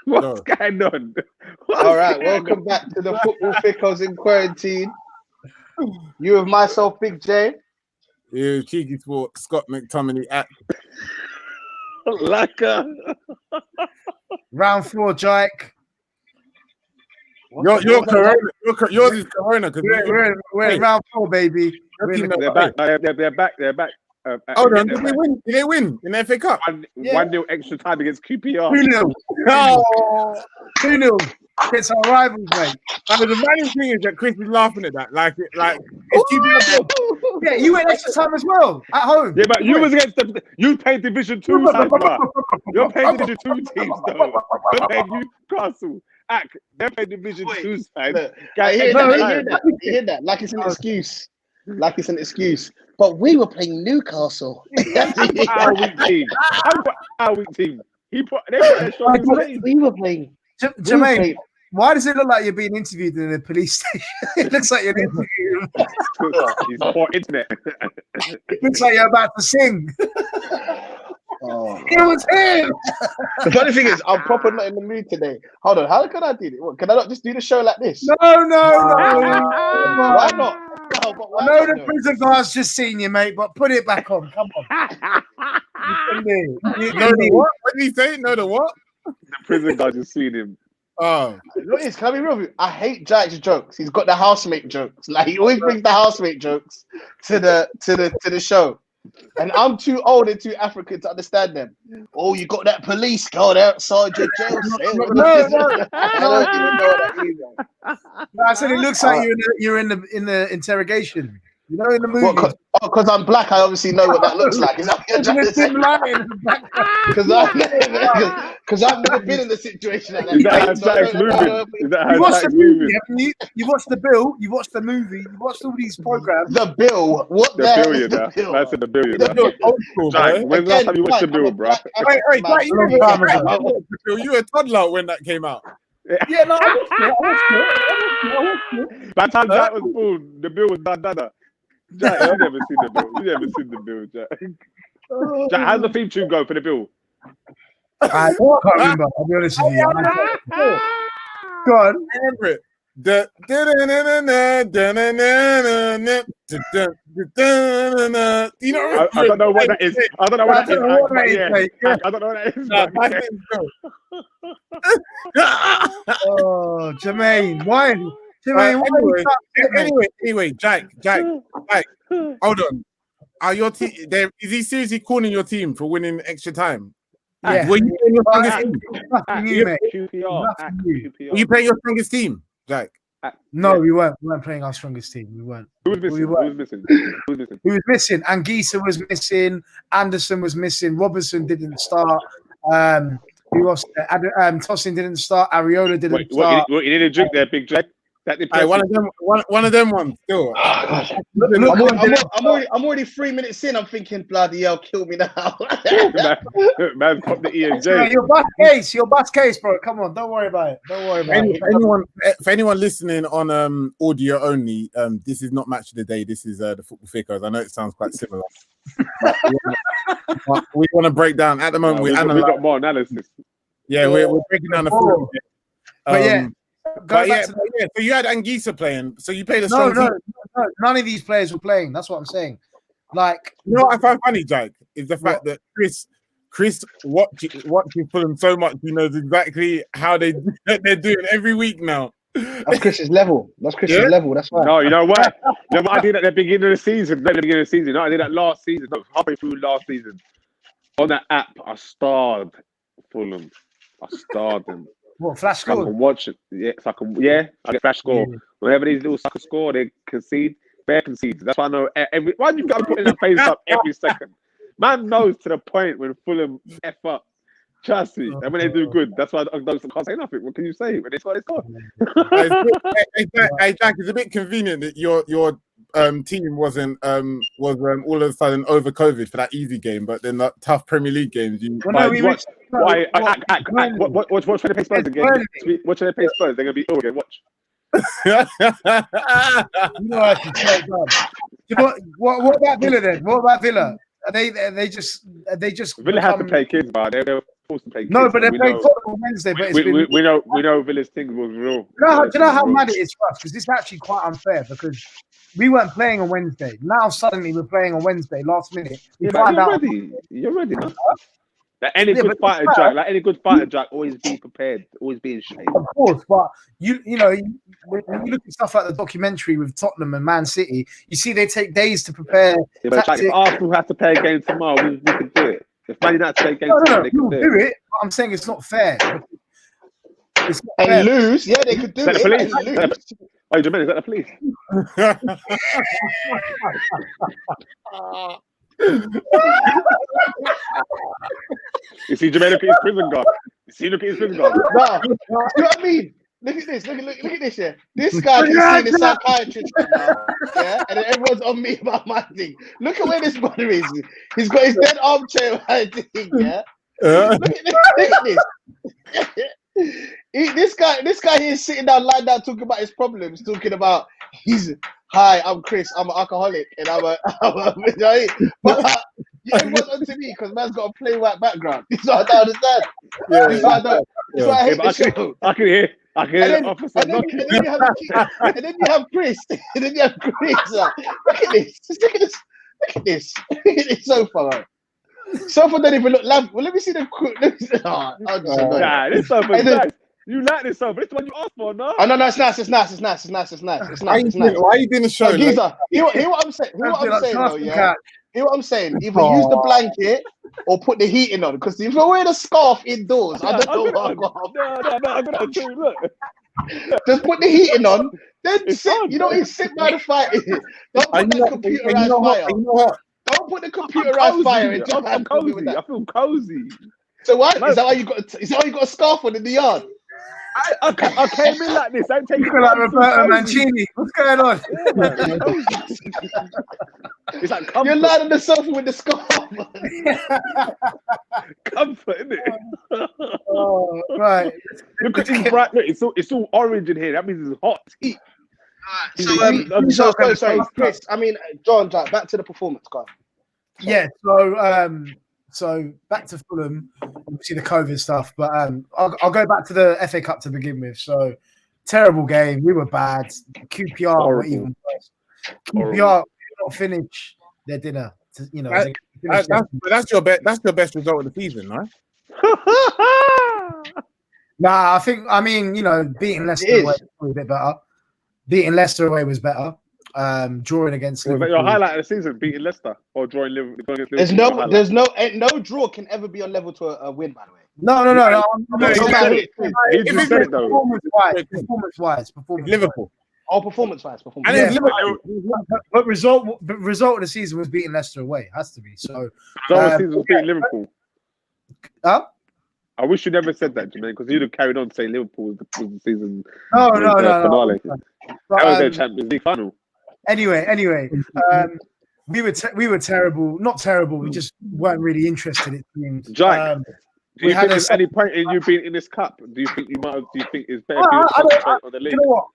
What's going on? All right, welcome back to the Football Fickos in Quarantine. You with myself, Big J. You, CheekySport, Scott McTominay at Laka. Round 4, Jake. You're Corona. Yours is Corona because We're in round 4, baby. They're back. They're back. Hold on, did they win in the FA Cup? 1-0 extra time against QPR. 2-0. Oh, 2-0. It's our rivals, mate. The funny thing is that Chris is laughing at that. Like it's QPR. Yeah, you went extra time as well at home. Yeah, but you was against you played Division 2 sides, bro. You're playing Division 2 teams, though. You're playing Newcastle. They're playing Division 2 sides. I hear that. Like it's an excuse. Like it's an excuse. But we were playing Newcastle. Our weak team. Our weak team. They put their shoulders. We were playing. Jermaine, why does it look like you're being interviewed in a police station? It looks like you're interviewing. It's poor internet. It looks like you're about to sing. Oh. It was him. The funny thing is, I'm proper not in the mood today. Hold on, how can I do it? What, can I not just do the show like this? No. Why not? I know the prison guy's just seen you, mate, but put it back on. Come on. You know the what? What did he say? No, the what? The prison guy just seen him. Oh, look, can I be real with you? I hate Jack's jokes. He's got the housemate jokes. Like he always brings the housemate jokes to the show. And I'm too old and too African to understand them. Oh, you got that police guard outside your jail cell. I don't even know what that means. I said it looks like you're in the interrogation. You know, in the movie. Because I'm black, I obviously know what that looks like. Is that what you're trying to say? Because I've never been in the situation like that. Is that how Jack's moving? You watched the movie, haven't you? You watched The Bill. You watched the movie. You watched all these programs. The Bill. What the hell is the Bill? That's the Bill. Jack, when's the last time you watched the Bill, bro? Wait, you were a toddler when that came out. Yeah, no, I watched it. By the time Jack was born, the Bill was done. Jack, you never seen the Bill. You never seen the Bill, Jack. Jack, how's the theme tune go for the Bill? I can't remember. I'll be honest with you. Go on. I remember it. You know, I don't know what that is. I don't know what that is. Oh, Jermaine, why? Anyway, Jack, hold on. Are your team? Is he seriously calling your team for winning extra time? Yeah. Were you playing your strongest team? Were you playing your strongest team, Jack? No, we weren't. We weren't playing our strongest team. We weren't. Who was missing? Who was missing? Anguissa was missing. Anderson was missing. Robertson didn't start. Who else? Tosin didn't start. Areola didn't start. You didn't drink there, Big Jack. One of them ones. Still. I'm already 3 minutes in. I'm thinking, bloody hell, kill me now. Man, pop the E&J. Your bus case, bro. Come on, don't worry about it. For anyone listening on audio only, this is not match of the day. This is the Football Fickos. I know it sounds quite similar. But we want to break down at the moment. We got more analysis. Yeah, we're breaking down the football. So you had Anguissa playing. So you played a strong team. No, none of these players were playing. That's what I'm saying. Like, you know what I find funny, Jack, is the fact that Chris watching Fulham so much, he knows exactly how they're doing every week now. That's Chris's level. That's why. No, you know what? I did at the beginning of the season. I did that last season. Halfway through last season. On that app, I starred Fulham. I starred them. What, flash score? I can watch it. I get flash score. Yeah. Whenever these little suckers score, they concede. Bear concedes. That's why I know why do you got to put in a face up every second? Man knows to the point when Fulham F up. Trust me. And when they do good, that's why I can't say nothing. What can you say when they score? Hey, Jack, it's a bit convenient that your team wasn't all of a sudden over COVID for that easy game, but then that tough Premier League games. Watch trying to pay Spurs again. Watch trying to pay Spurs. They're gonna be ill again. Watch. What about Villa then? What about Villa? They just Villa have to play kids, but they're forced to play. No, kids, but they're we playing know- Tottenham on Wednesday. But it's been. we know Villa's thing was real. Do you know how mad it is for us? Because it's actually quite unfair because we weren't playing on Wednesday. Now suddenly we're playing on Wednesday. Last minute, we find out. You're ready. No? Like any good fighter, Jack. Always be prepared. Always be in shape. Of course, but you know, when you look at stuff like the documentary with Tottenham and Man City, you see they take days to prepare. Yeah, but Jack, if Arsenal have to play a game tomorrow, we can do it. If Man United play a game tomorrow, they can do it. But I'm saying it's not fair. It's not fair. Lose, yeah, they could do it. Oh, Jermaine, is that the police? You see Jermaine look at his prison guard. Look at his prison guard. No, you know what I mean? Look at this. Look at this. Yeah, this guy can see the psychiatrist right now. Yeah, and then everyone's on me about my thing. Look at where this brother is. He's got his dead armchair right thing. Yeah. Look at this. This guy here is sitting down, lying down, talking about his problems, talking about hi, I'm Chris, I'm an alcoholic, and but everyone's on to me because man's got a plain white background. This is what I don't understand. This is what I hate the show. I can hear the officer knocking. And then you have Chris. And then you have Chris. Look at this. Look at this sofa, right? Sofa don't even look lamp. Well, let me see the. This sofa is nice. You like this sofa? This one you asked for, no? Oh no, it's nice. It's nice. Why are you doing the show? Geezer, hear what I'm saying. Hear what I'm saying, though, yeah. Hear what I'm saying. Either use the blanket or put the heating on. Because if you're wearing a scarf indoors, I don't know what I've got. No, I'm gonna tell you. Look. Just put the heating on. Then sit. You know, sit by the fire. Don't put the computerized fire. Don't put the computerized fire. I'm cozy. I feel cozy. So what? Is that why you got? Is that why you got a scarf on in the yard? I came in like this. I'm taking like Roberto Mancini. What's going on? It's like comfort. You're lying on the sofa with the scarf. Comfort, isn't it? Oh, right. Look at this bright. Look, it's all orange in here. That means it's hot. Heat. Sorry, Chris. I mean, John. Back to the performance, guy. Yeah. So back to Fulham, obviously the COVID stuff, but I'll go back to the FA Cup to begin with. So terrible game. We were bad. QPR were even worse. QPR did not finish their dinner. That's your best result of the season, right? Nah, I mean, beating Leicester away was a bit better. Beating Leicester away was better. Drawing against Liverpool. Your highlight of the season, beating Leicester or drawing Liverpool. There's no draw can ever be on level to a win, by the way. No. He just said it though. Performance-wise. Liverpool. Oh, performance-wise. But result of the season was beating Leicester away. Has to be. So the season was beating Liverpool. Huh? I wish you never said that, Jermaine, because you'd have carried on saying Liverpool was the season. No. Finale. That was their Champions League final. Anyway, we were terrible. Not terrible. We just weren't really interested in teams. Jack, do you think there's any point in you being in this cup? Do you think it's better for you to concentrate on the league? You know what?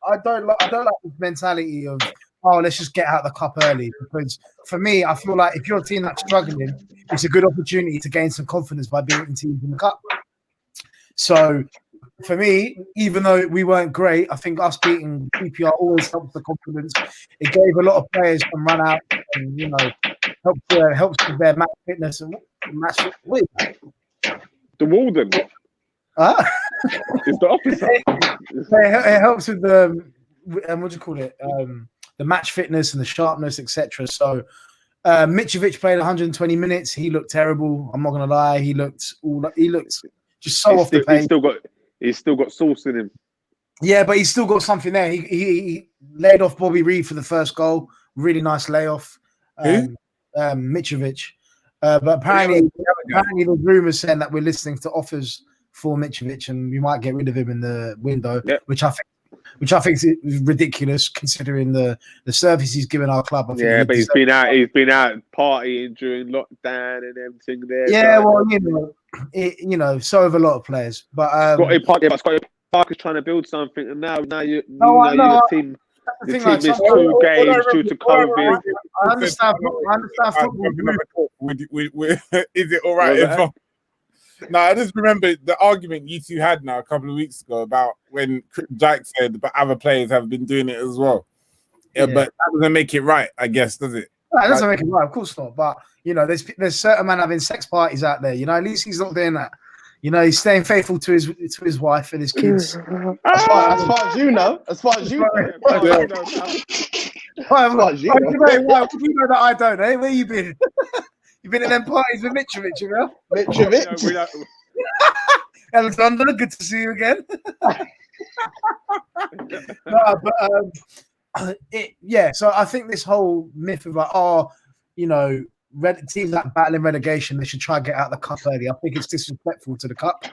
I don't like this mentality of let's just get out the cup early, because for me, I feel like if you're a team that's struggling, it's a good opportunity to gain some confidence by beating teams in the cup. So for me, even though we weren't great, I think us beating QPR always helps the confidence. It gave a lot of players some run out, and helps with their match fitness and match. The Walden. It's the officer. It helps with the what do you call it? The match fitness and the sharpness, etc. So Mitrovic played 120 minutes. He looked terrible. I'm not gonna lie. He looked just so off the page. He's still got sauce in him. Yeah, but he's still got something there. He laid off Bobby Reed for the first goal. Really nice layoff. Mitrovic. But apparently there's rumours saying that we're listening to offers for Mitrovic and we might get rid of him in the window, which I think is ridiculous considering the service he's given our club. But he's been out partying during lockdown and everything there. Yeah, well, so have a lot of players. But Scotty Park is trying to build something, and now you're the team. The team is 2 games due to COVID. I understand football. Is it all right? No, I just remember the argument you two had now a couple of weeks ago about when Jack said, but other players have been doing it as well. Yeah, but that doesn't make it right, I guess, does it? No, it doesn't make it right, of course not. But there's certain men having sex parties out there. At least he's not doing that. He's staying faithful to his wife and his kids. As far as you know. Why do you know that I don't? Eh? Where you been? You been in them parties with Mitrovic, Mitrovic. Alexander, good to see you again. So I think this whole myth of teams that battling relegation, they should try and get out of the cup early. I think it's disrespectful to the cup,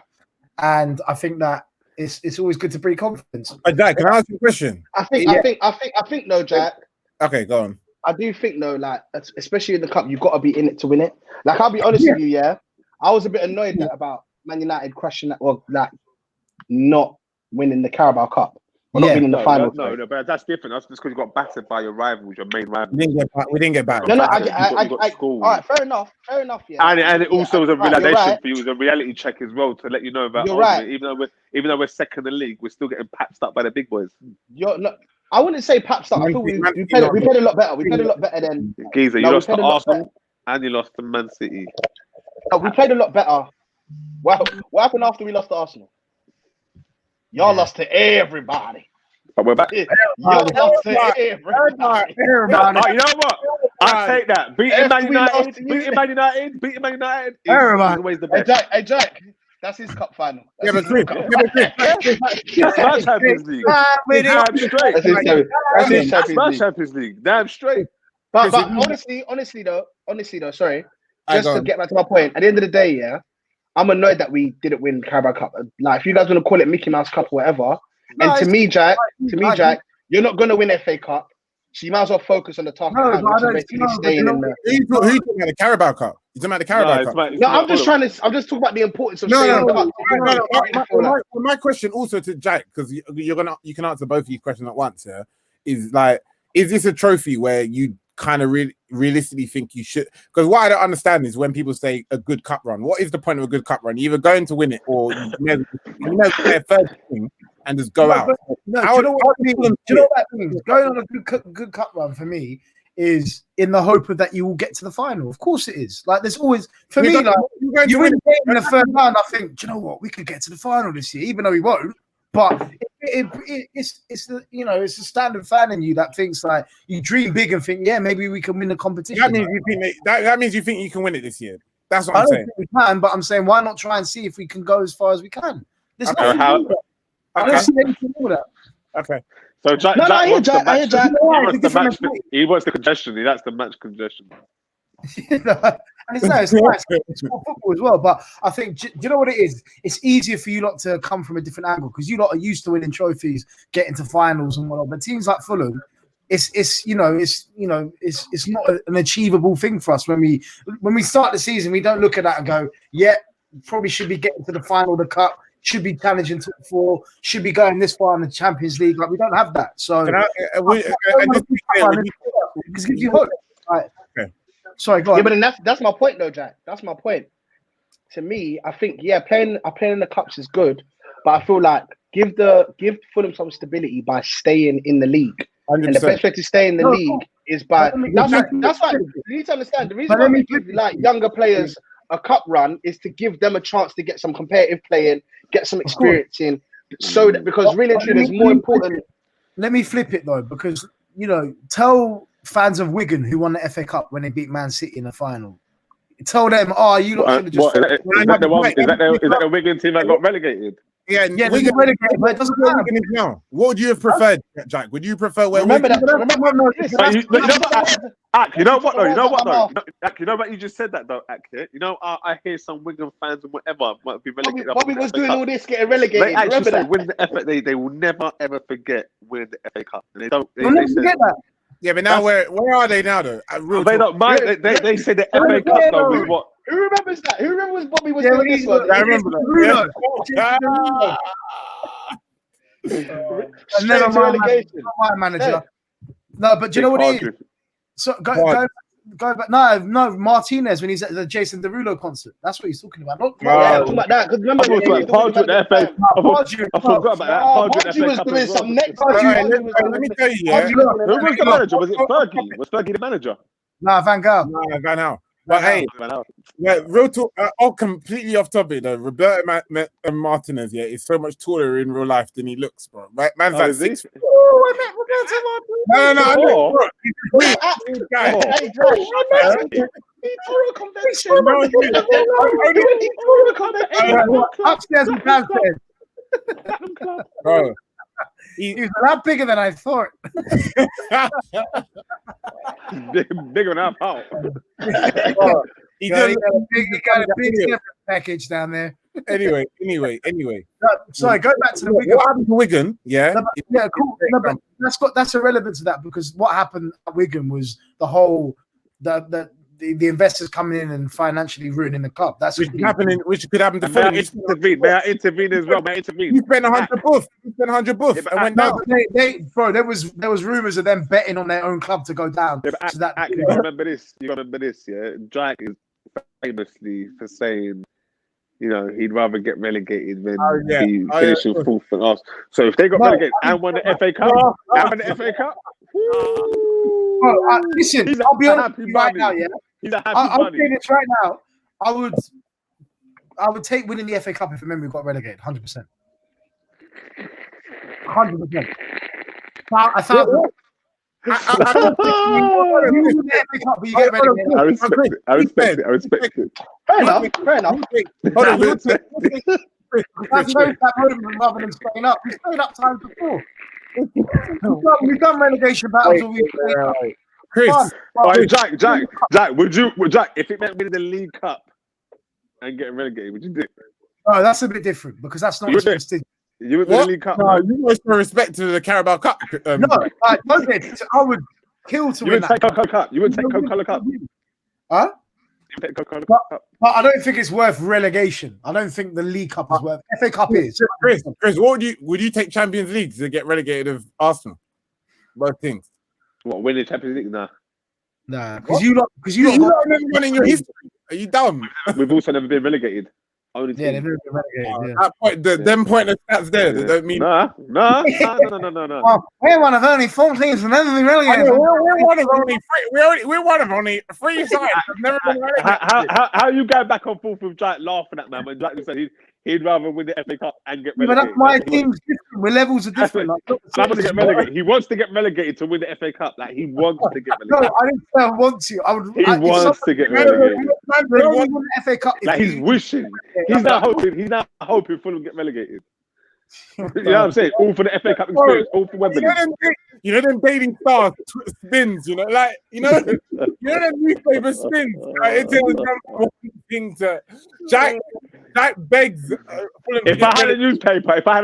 and I think that it's always good to breed confidence. Jack, can I ask you a question? I think no, Jack. Okay, go on. I do think though, like especially in the cup, you've got to be in it to win it. Like I'll be honest with you, yeah. I was a bit annoyed about Man United crashing that, not winning the Carabao Cup. Not winning the final. No, but that's different. That's just because you got battered by your rivals, your main rivals. We didn't get battered. No, all right, fair enough. Yeah. And it also was a realization for you. It was a reality check as well to let you know that. You're right. Even though we're second in the league, we're still getting patched up by the big boys. I wouldn't say patched up. I thought we played a lot better. We played a lot better than Geezer. You lost to Arsenal and you lost to Man City. No, we played a lot better. What happened after we lost to Arsenal? Y'all lost to everybody. But we're back. Y'all lost to everybody. You know what? I take that. Beating Man United. Is always the best. Hey, Jack. That's his cup final. That's Champions League. Damn straight. That's his Champions League. Damn straight. But honestly though, sorry. Just to get back to my point, at the end of the day, yeah, I'm annoyed that we didn't win Carabao Cup. Like, if you guys want to call it Mickey Mouse Cup or whatever, to me, Jack, you're not going to win FA Cup, so you might as well focus on the task. Who's talking about the Carabao Cup? You're talking about the Carabao Cup? No, I'm just talking about the importance of staying in the cup. My question also to Jack, because you can answer both of these questions at once. Yeah, is this a trophy where you kind of realistically think you should? Because what I don't understand is when people say a good cup run, what is the point of a good cup run? You're either going to win it or you never play a first thing and just go out. Do you know what that means? Going on a good cup run for me is in the hope of that you will get to the final. Of course it is. Like, there's always, for me, like, you win in the third round, I think, do you know what? We could get to the final this year, even though we won't. But it's the standard fan in you that thinks, like, you dream big and think, yeah, maybe we can win the competition. That means you think you can win it this year. That's what I'm saying. Think we can, but I'm saying, why not try and see if we can go as far as we can? I don't see anything wrong with that. Okay. So Jack wants the match. He wants the congestion. That's the match congestion. And it's nice. It's football as well. But I think, do you know what it is? It's easier for you lot to come from a different angle because you lot are used to winning trophies, getting to finals and whatnot. But teams like Fulham, it's not an achievable thing for us. When we start the season, we don't look at that and go, yeah, probably should be getting to the final of the cup, should be challenging top four, should be going this far in the Champions League. Like, we don't have that. So because gives you hope. Right. Okay. Sorry, go on. Yeah, but then that's my point, though, Jack. That's my point. To me, I think playing in the cups is good, but I feel like give Fulham some stability by staying in the league. 100%. And the best way to stay in the league is by that's why you need to understand the reason why we give like younger players a cup run is to give them a chance to get some competitive playing, get some experience in, so that because really and truly there's more important. Let me flip it though, because tell fans of Wigan who won the FA Cup when they beat Man City in the final. Tell them, you lot should have just. Is that the Wigan team that got relegated? Yeah, Wigan relegated, but it doesn't matter. What would you have preferred, Jack? Would you prefer where? Remember that? You know what? You just said that though, Ak. I hear some Wigan fans and whatever might be relegated. Bobby was doing all this, getting relegated. They actually say win the FA. They will never ever forget winning the FA Cup. They don't. They'll never forget that. Yeah, but now where are they now though? They don't mind. They say the FA Cup though is what. Who remembers that? Who remembers Bobby was doing this one? I remember that. Never mind, my manager. No, but do you know what it is? So go Go back. No, Martinez when he's at the Jason Derulo concert. That's what he's talking about. Not Yeah, talking about that. Because remember, I thought it was Pardew at the FA. I forgot about that. Pardew was doing some next. Let me tell you, yeah. Who was the manager? Was it Fergie? Was Fergie the manager? Nah, Van Gaal. No, Van Gaal. But hey, yeah, real talk. Completely off topic though. Roberto Martinez, yeah, is so much taller in real life than he looks, bro. Right, man's like 6. Oh, I met Roberto Martinez. Upstairs and downstairs. Bro, he was a lot bigger than I thought. Bigger than I thought. He got a big package down there. Anyway. Sorry, go back to the Wigan. What happened to Wigan? Yeah, yeah, cool. No, but that's irrelevant to that because what happened at Wigan was the whole the investors coming in and financially ruining the club. That's which could happen to Fulham. May I intervene as well? May I intervene? You spent 100 buff. And went down. There was rumors of them betting on their own club to go down. Yeah, so that, you gotta remember this. Yeah, Jack is famously for saying, you know, he'd rather get relegated than be finishing fourth and last. So if they got relegated and won the FA Cup, listen, I'll be honest with you right now, yeah. He's a happy I'll bunny. say this right now. I would take winning the FA Cup if memory got relegated, 100%. 100%. I thought I don't think you win the FA Cup, but you get relegated. I respect it. Fair enough. That's that moment rather than staying up. We stayed up times before. We've done relegation battles all week. Chris, Jack, would you, if it meant winning the League Cup and getting relegated, would you do it? Oh, that's a bit different because that's not as prestigious. You would win the League Cup? No, you must respect to the Carabao Cup. No, I would kill to win that Cup. You would take Coca-Cola Cup. Huh? You would take Coca-Cola Cup. But I don't think it's worth relegation. I don't think the League Cup is worth. FA Cup is. Chris, what would you take Champions League to get relegated of Arsenal? Both things. What, win the Champions League? Nah, because you not never won in your history. Are you dumb? We've also never been relegated. They've never been relegated. That point, them pointless stats there, they don't mean. No. Well, we're one of only 4 teams and never been relegated. We're one of only 3. We're one of only 3 sides. Never been relegated. How you going back and forth with Jack laughing at man when Jack said he'd rather win the FA Cup and get relegated? But that's my team's different. We're levels are different. To get relegated. He wants to get relegated to win the FA Cup. Like he wants to get relegated. No, I didn't say I want to. He wants to get relegated. He won the FA Cup. Like he's wishing. He's not hoping Fulham get relegated. You know what I'm saying? All for the FA Cup experience. All for Wembley. You know them dating stars spins. You know, like you know them newspaper spins. Right? It's a thing to Jack begs. If I had a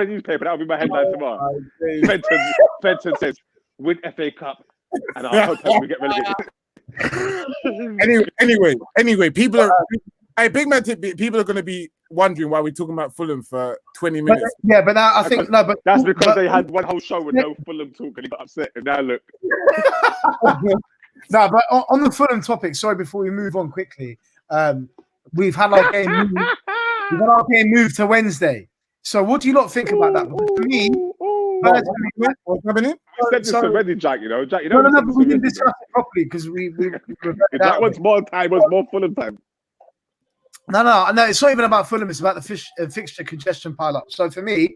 newspaper, that would be my headline tomorrow. Fenton says, "Win FA Cup," and I hope we get relegated. Anyway, people are. Big man tip. People are going to be wondering why we're talking about Fulham for 20 minutes. But now I think that's because they had one whole show with no Fulham talk and he got upset. And now look. No, but on the Fulham topic, sorry, before we move on quickly, we've had our game moved. We've had our game moved to Wednesday. So what do you lot think about that? Because for me, what's happening? We said this already, Jack. You know, Jack. No, but we didn't discuss it properly because we that was more time. Was more Fulham time. No, it's not even about Fulham. It's about the fixture congestion pile up. So for me,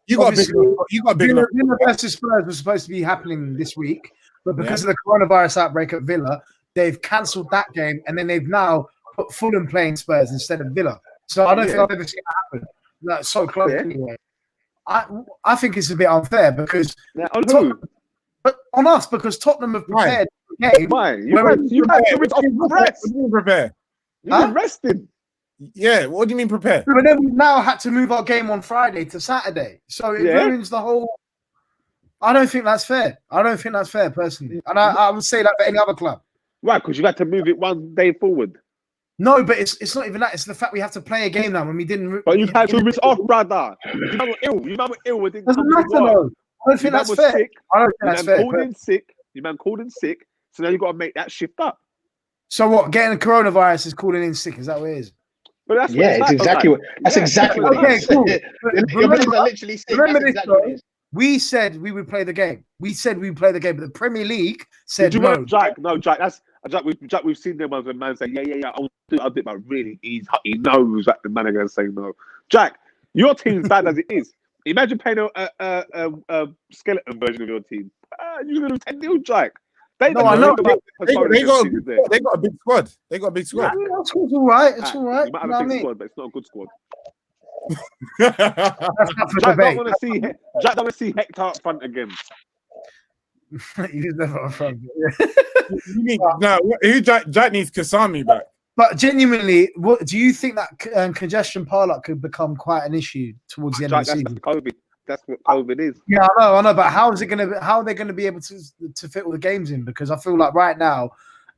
you got a big Villa versus Spurs was supposed to be happening this week, but because of the coronavirus outbreak at Villa, they've cancelled that game, and then they've now put Fulham playing Spurs instead of Villa. So I don't think I've ever seen that happen. That's so close anyway. I think it's a bit unfair because but on us because Tottenham have prepared the game. Why? You had to prepare. You've been rested. Yeah, what do you mean prepare? But then we've now had to move our game on Friday to Saturday. So it ruins the whole... I don't think that's fair. Personally. And I would say that for any other club. Right, because you had to move it one day forward. No, but it's not even that. It's the fact we have to play a game now when we didn't... But you had to miss off, brother. You man were ill. You man were ill. Doesn't matter, though. I don't think that's fair. I don't think that's fair. You man called in sick. So now you got to make that shift up. So what? Getting coronavirus is calling in sick. Is that what it is? But that's Yeah, it's exactly what. That's exactly what it Okay, is. cool. Your players are literally sick. That's Remember this, exactly what it though. is. We said we would play the game. We said we would play the game, but the Premier League said Did you no. want Jack? No, Jack. We've seen them as a man say, yeah. I'll do it, but really, he knows that the man are going to say no. Jack, your team's bad as it is. Imagine playing a skeleton version of your team. You're going to do 10-0, Jack. They got a big squad. They got a big squad. Yeah, that's all right. It's all right. You might have a big squad, but it's not a good squad. That's not for Jack debate. don't want to see Hector up front again. He's never up front. No, Jack needs Kasami back. But genuinely, what do you think that congestion pileup could become quite an issue towards the end of the season? That's COVID. That's what COVID is. Yeah, I know. But how are they going to be able to fit all the games in? Because I feel like right now,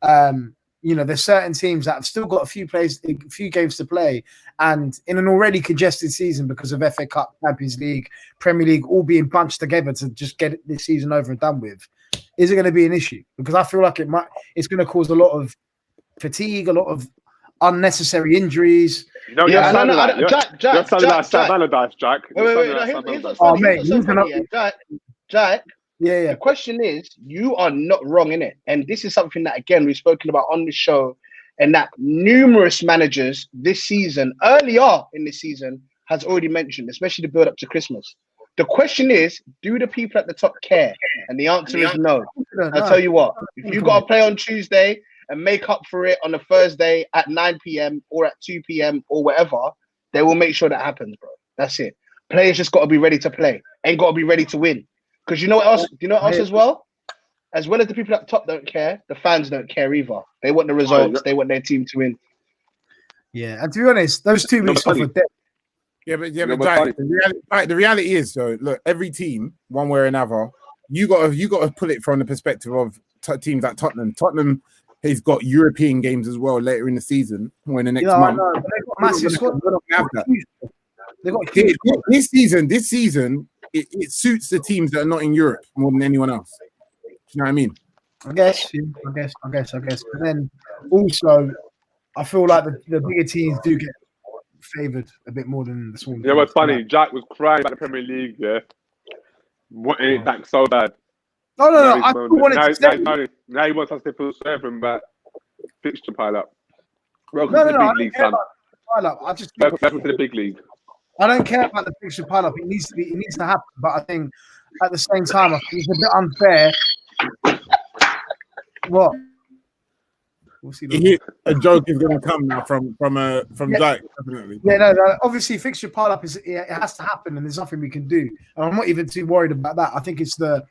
there's certain teams that have still got a few games to play, and in an already congested season because of FA Cup, Champions League, Premier League, all being bunched together to just get this season over and done with, is it going to be an issue? Because I feel like it's going to cause a lot of fatigue, a lot of unnecessary injuries. Jack. Here's what's funny. Jack. Yeah. The question is, you are not wrong in it, and this is something that again we've spoken about on the show, and that numerous managers this season, earlier in this season, has already mentioned, especially the build up to Christmas. The question is, do the people at the top care? And the answer is no. I'll tell you what, if you got to play on Tuesday and make up for it on a Thursday at 9 p.m. or at 2 p.m. or whatever, they will make sure that happens, bro. That's it. Players just got to be ready to play and got to be ready to win. Because you know what else? Do you know what else as well? As well as the people at the top don't care, the fans don't care either. They want the results. They want their team to win. Yeah, and to be honest, those 2 weeks off of debt. Yeah, but Jack, the reality is, so look, every team, one way or another, you got to put it from the perspective of teams like Tottenham. Tottenham has got European games as well later in the season or in the next month. They've got massive squad. They got this season. It suits the teams that are not in Europe more than anyone else. Do you know what I mean? I guess. But then also, I feel like the bigger teams do get favoured a bit more than the small. Yeah, what's funny? Jack was crying about the Premier League. Yeah, wanting it back so bad. No. I still wanted to. Now he wants us to feel sorry for him back. Fixture pile up. Welcome No, to the I big league, son. Welcome to the big league. I don't care about the fixture pile up. It needs to happen. But I think at the same time, I think it's a bit unfair. What? We'll see. A joke is going to come now from Jack, definitely. Yeah, no. Obviously, fixture pile up it has to happen, and there's nothing we can do. And I'm not even too worried about that. I think it's the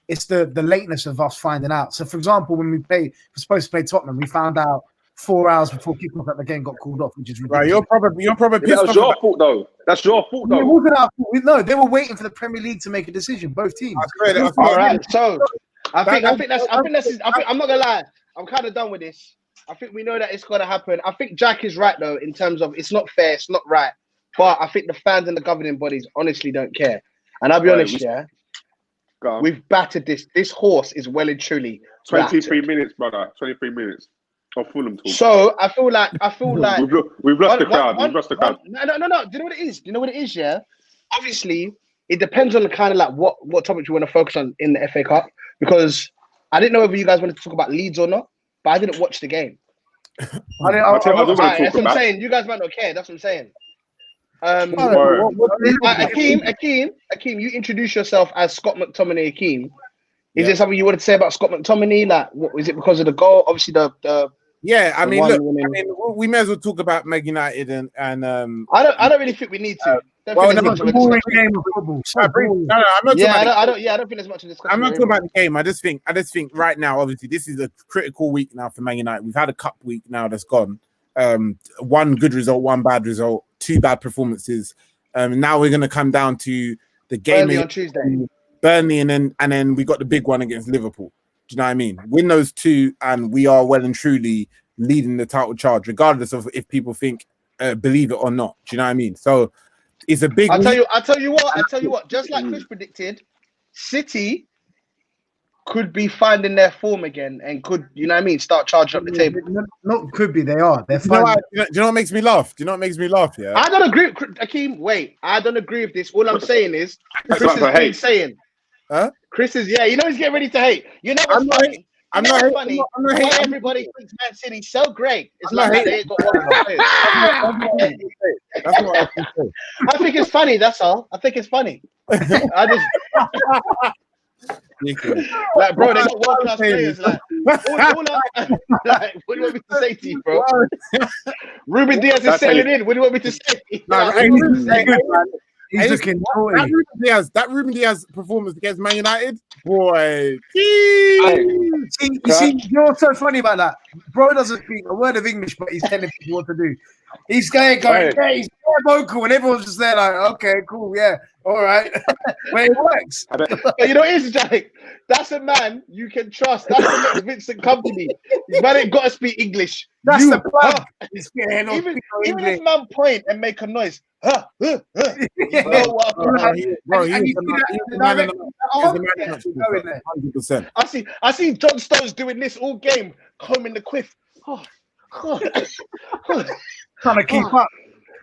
lateness of us finding out. So, for example, when we're supposed to play Tottenham, we found out 4 hours before kickoff that the game got called off, which is ridiculous. Right, you're probably pissed That was your fault, though. That's your fault, though. It wasn't our fault. No, they were waiting for the Premier League to make a decision. Both teams. All right, so I think I'm not gonna lie. I'm kind of done with this. I think we know that it's gonna happen. I think Jack is right though, in terms of it's not fair, it's not right. But I think the fans and the governing bodies honestly don't care. And I'll be honest, we've battered this. This horse is well and truly 23 minutes, brother. 23 minutes of Fulham talk. So I feel like we've lost the crowd. We've lost the crowd. No. Do you know what it is? Do you know what it is? Yeah. Obviously, it depends on the kind of like what topic you want to focus on in the FA Cup, because I didn't know whether you guys wanted to talk about Leeds or not, but I didn't watch the game. That's what I'm saying. You guys might not care. That's what I'm saying. Akeem, you introduce yourself as Scott McTominay. Akeem, is there something you wanted to say about Scott McTominay? Like, is it because of the goal? Obviously, I mean, we may as well talk about Man United and I don't really think we need to. I'm not talking think there's much to discuss. I'm not talking about the game. I just think right now, obviously, this is a critical week now for Man United. We've had a cup week now that's gone. One good result, one bad result, two bad performances. Now we're going to come down to the game on Tuesday. Burnley, and then we got the big one against Liverpool. Do you know what I mean? Win those two, and we are well and truly leading the title charge, regardless of if people believe it or not. Do you know what I mean? So it's a big. I'll tell you what. Just like Chris predicted, City could be finding their form again and could, you know what I mean, start charging up the table. Not could be, they are. They're Do you know fine. do you know what makes me laugh? Do you know what makes me laugh? Yeah. I don't agree with Akeem. Wait, I don't agree with this. All I'm saying is That's Chris what I has been hate. saying. Huh? Chris is, yeah, you know he's getting ready to hate. You know what's I'm not funny? hating. I'm not hating. Funny. I'm not Why hating. everybody thinks Man City's so great. It's I'm like not that they ain't got one of the players. That's what I can say. I think it's funny, that's all. I think it's funny. I just like, bro, they got world class players. Like, all like, what do you want me to say to you, bro? Ruben Diaz is That's settling in. What do you want me to say? Nah, Like, hey, what do you want me to say? He's looking naughty. that Ruben Diaz performance against Man United, boy. You see, you're so funny about that. Bro doesn't speak a word of English, but he's telling people what to do. He's going, Right. yeah, he's very vocal, and everyone's just there like, okay, cool, yeah, all right. But it works. But you know what it is, Jack? That's a man you can trust. That's the next Vincent Company. This man ain't got to speak English. That's You, the plug. huh? He's getting on Even English. if man point and make a noise, you know what? And you see that direct- 100%. I see John Stones doing this all game, combing the quiff. trying to keep up.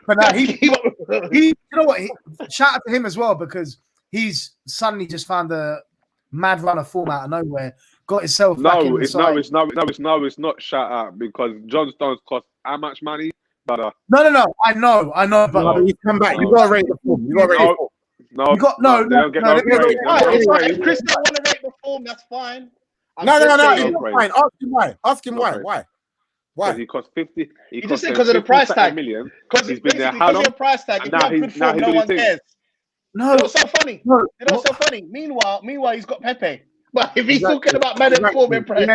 But now he, Keep up. you know what? Shout out to him as well, because he's suddenly just found a mad run of form out of nowhere. Got himself back in the side. It's not shout out because John Stones cost how much money? But No. I know, but No, you come back. You got to rate the form. You got to rate the form. no, you got no. they don't get no grade. They don't It's get fine. grade. If Chris don't want to rate the form, that's fine. I'm No. just saying- It's not fine. Ask him why. Ask him No why. grade. Why? Because Why? he cost 50. He just cost said them 'cause of the 50 price something tag. million. Because He's been there basically, how because long? of the price tag, And if now you he's- now perform, he's no doing one his thing. cares. No. You know what's so funny? No. You know what's so funny? Meanwhile, he's got Pepe. But if he's talking about man and form and press,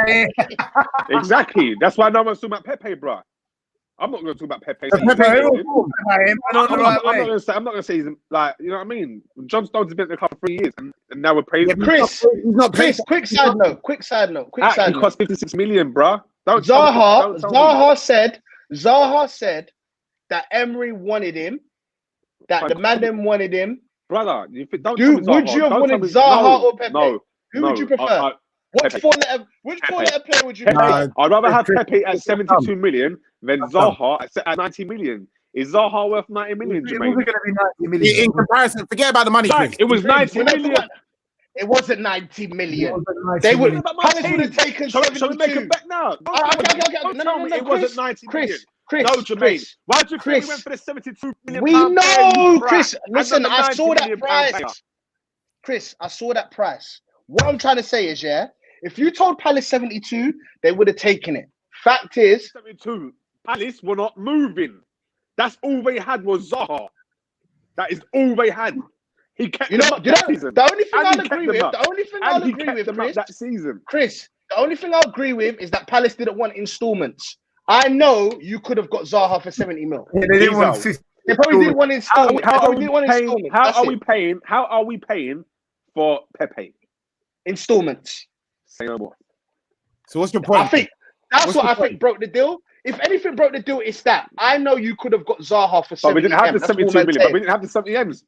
Exactly. That's why no one's talking about Pepe, bro. I'm not going to talk about Pepe. Pepe, I'm not going to say he's like, you know what I mean? John Stones has been in the club for 3 years and now we're praising him. Chris, quick side note. He cost 56 million, bro. Zaha said that Emery wanted him, that the man them wanted him. Brother, don't Dude, tell me would you have Don't wanted tell me- Zaha or Pepe? No. Who would you prefer? Which Pepe. four-letter player would you Pepe. prefer? I'd rather have Pepe at 72 million than Zaha at 90 million. Is Zaha worth 90 million, It Jermaine? wasn't going to be 90 million. In comparison, forget about the money, Jack, Chris. it was 90 You know, million. It wasn't 90 million. It wasn't 90 They would. million. Palace would have taken Shall we 72. make a bet now? Okay. Don't tell me it wasn't 90 million. Chris, No, Jermaine. Why do you think Chris. we went for the 72 million? We pound player, know, you Chris. brat, and Listen, not the I 90 saw that million pound player? price. Chris, I saw that price. What I'm trying to say is, yeah, if you told Palace 72, they would have taken it. Fact is, 72. Palace were not moving. That's all they had was Zaha. That is all they had. He kept them up that season. the only thing And I'll he kept agree them with, up. the only thing And I'll he agree kept with, them up Chris, that season. the only thing I'll agree with is that Palace didn't want installments. I know you could have got Zaha for 70 mil. Yeah, they didn't want Diesel. 50. They probably didn't want installments. How are we paying for Pepe? Installments. So what's your point? I think that's What's what the I think broke the deal. If anything broke the deal, it's that. I know you could have got Zaha for 70 But we didn't have the That's all 72 I'm million. saying. But we didn't have the 70 M's.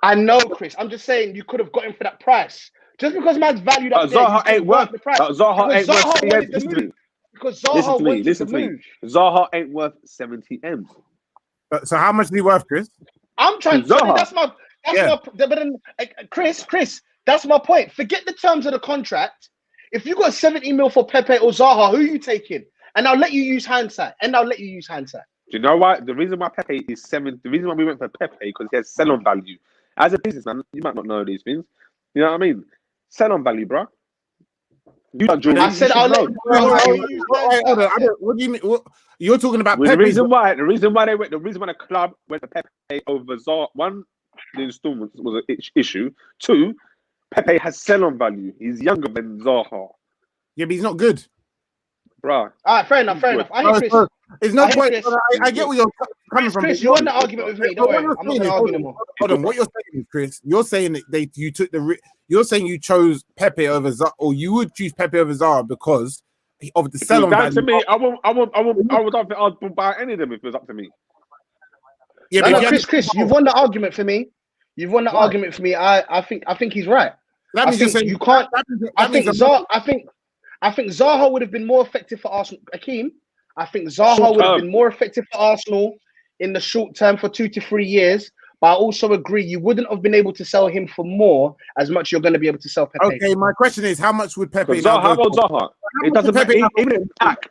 I know, Chris. I'm just saying you could have got him for that price. Just because man's valued up there, Zaha ain't worth the price. Zaha ain't worth 70 wanted M's. the Listen to me. move. Because Zaha wanted Listen the to me. move. Zaha ain't worth 70 M's. So how much is he worth, Chris? I'm trying to Zaha. but then, Chris, that's my point. Forget the terms of the contract. If you got 70 mil for Pepe or Zaha, who are you taking? And I'll let you use hindsight. Do you know why? The reason why Pepe is 7, the reason why we went for Pepe, because he has sell-on value. As a businessman, you might not know these things. You know what I mean? Sell-on value, bro. You don't I said I'll let you use hindsight. What do you mean? You're talking about Well, Pepe. the reason why the club went to Pepe over Zaha, one, the installments was an issue. Two, Pepe has sell-on value. He's younger than Zaha, Yeah, but he's not good. bruh. All right, fair enough. I hear Chris. There's no I hear point. Chris. I get where you're coming from. Chris, you want the argument with me? Don't worry. I'm not going to argue anymore. Hold on. What you're saying is, Chris, you're saying that you took you're saying you chose Pepe over Zaha, or you would choose Pepe over Zaha because of the sell-on Down value. to me, I would buy any of them if it was up to me. Yeah, No, but Chris, you've won the argument for me. I think he's right. That means I think you can't. I think Zaha would have been more effective for Arsenal. Akeem, I think Zaha would have been more effective for Arsenal in the short term for 2 to 3 years. But I also agree you wouldn't have been able to sell him for more as much you're going to be able to sell Pepe. Okay, my question is, how much would Pepe Zaha, how about Zaha? It doesn't matter.